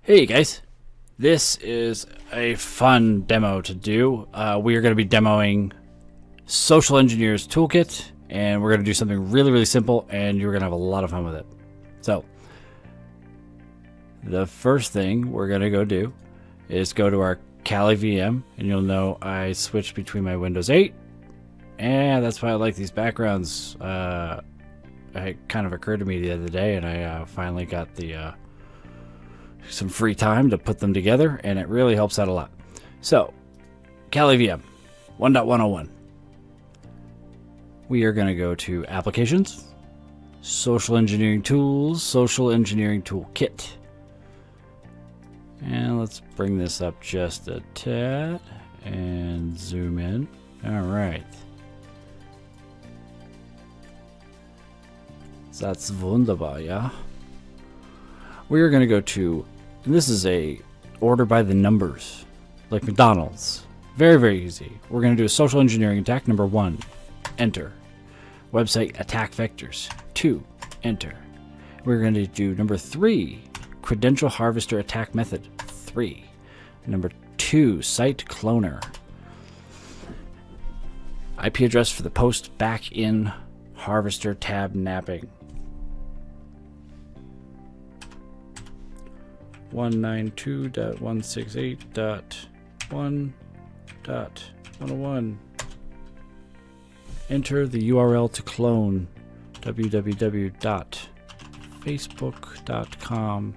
Hey guys, this is a fun demo to do. We are going to be demoing Social Engineer's Toolkit, and we're going to do something really simple, and you're going to have a lot of fun with it. So, the first thing we're going to go do is go to our Kali VM, and you'll know I switched between my Windows 8, and that's why I like these backgrounds. It kind of occurred to me the other day, and I finally got the some free time to put them together, and it really helps out a lot. So, Kali VM 1.101. We are going to go to Applications, Social Engineering Tools, Social Engineering Toolkit. And let's bring this up just a tad and zoom in. All right. That's wunderbar, yeah? We are going to go to, and this is a order by the numbers, like McDonald's. Very easy. We're going to do a social engineering attack. Number 1, enter. Website attack vectors. 2, enter. We're going to do number 3, credential harvester attack method. 3. Number 2, site cloner. IP address for the post back in harvester tab napping. 192.168.1.101. Enter the URL to clone www.facebook.com.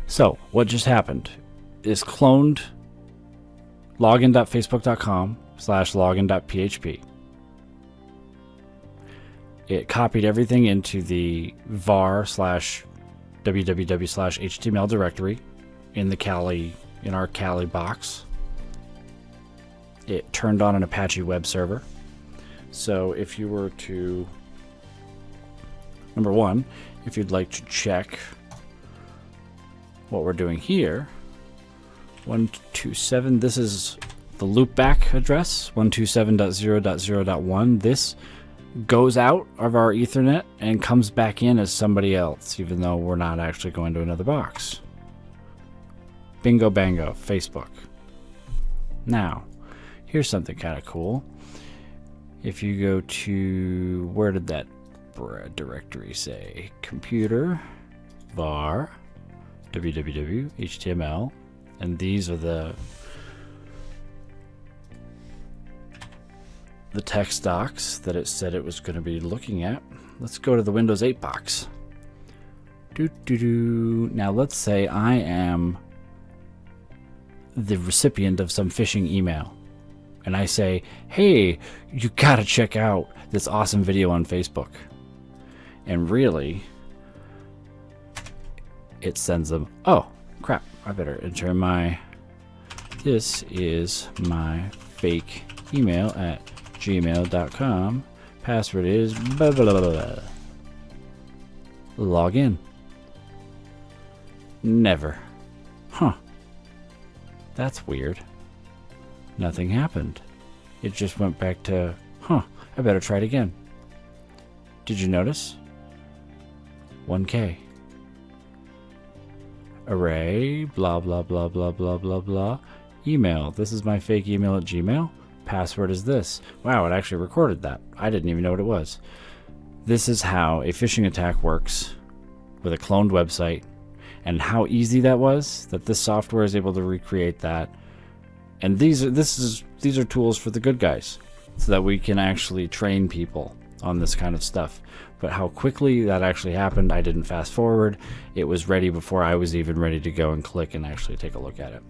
So, what just happened is cloned login.facebook.com/login.php. It copied everything into the var/www/html directory in our Kali box. It turned on an Apache web server. So if you were to, number 1, if you'd like to check what we're doing here, 127, this is the loopback address, 127.0.0.1. This goes out of our Ethernet and comes back in as somebody else, even though we're not actually going to another box. Bingo bango, Facebook. Now, here's something kind of cool. If you go to, where did that directory say? Computer, var, www, html, and these are the text docs that it said it was going to be looking at. Let's go to the Windows 8 box. Now let's say I am the recipient of some phishing email, and I say, hey, you gotta check out this awesome video on Facebook. And really, it sends them, oh crap, I better enter this is my fake email at gmail.com. Password is blah, blah, blah, blah. Log in. Never. Huh. That's weird. Nothing happened. It just went back to, I better try it again. Did you notice? 1K. Array, blah, blah, blah, blah, blah, blah, blah. Email. This is my fake email at Gmail. Password is this. Wow, it actually recorded that. I didn't even know what it was. This is how a phishing attack works with a cloned website, and how easy that was, that this software is able to recreate that. And these are tools for the good guys, so that we can actually train people on this kind of stuff. But how quickly that actually happened, I didn't fast forward. It was ready before I was even ready to go and click and actually take a look at it.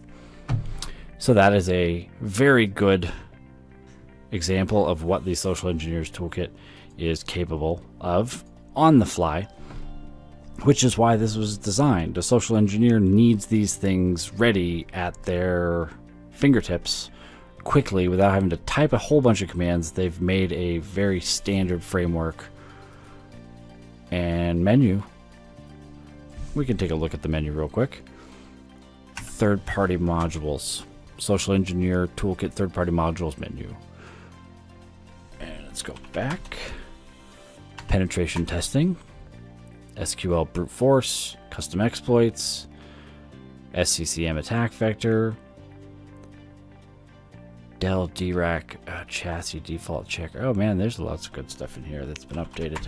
So that is a very good example of what the Social Engineer's Toolkit is capable of on the fly, which is why this was designed. A social engineer needs these things ready at their fingertips quickly without having to type a whole bunch of commands. They've made a very standard framework and menu. We can take a look at the menu real quick. Third-party modules. Social Engineer Toolkit third-party modules menu. Let's go back. Penetration testing, SQL brute force, custom exploits, SCCM attack vector, Dell DRAC chassis default checker. Oh man, there's lots of good stuff in here that's been updated.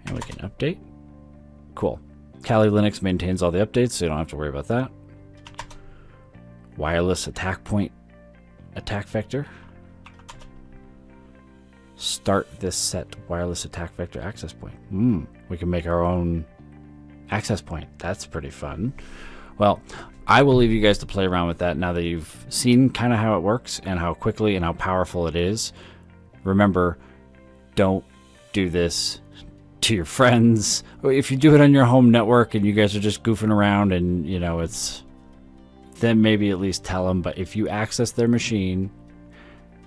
And we can update. Cool. Kali Linux maintains all the updates, so you don't have to worry about that. Wireless attack point attack vector. Start this set wireless attack vector access point. We can make our own access point. That's pretty fun. Well, I will leave you guys to play around with that now that you've seen kind of how it works and how quickly and how powerful it is. Remember, don't do this to your friends. If you do it on your home network and you guys are just goofing around and, you know, then maybe at least tell them. But if you access their machine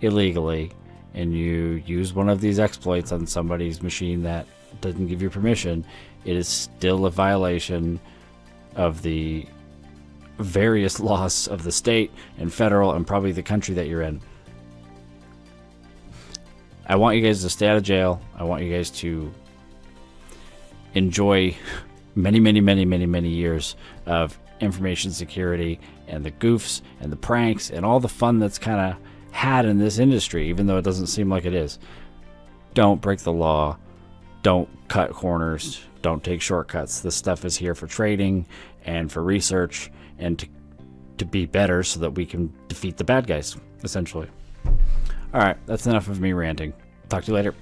illegally and you use one of these exploits on somebody's machine that doesn't give you permission, it is still a violation of the various laws of the state and federal and probably the country that you're in. I want you guys to stay out of jail. I want you guys to enjoy many years of information security and the goofs and the pranks and all the fun that's kind of had in this industry, even though it doesn't seem like it is. Don't break the law. Don't cut corners. Don't take shortcuts. This stuff is here for trading and for research and to be better so that we can defeat the bad guys, essentially. All right, that's enough of me ranting. Talk to you later.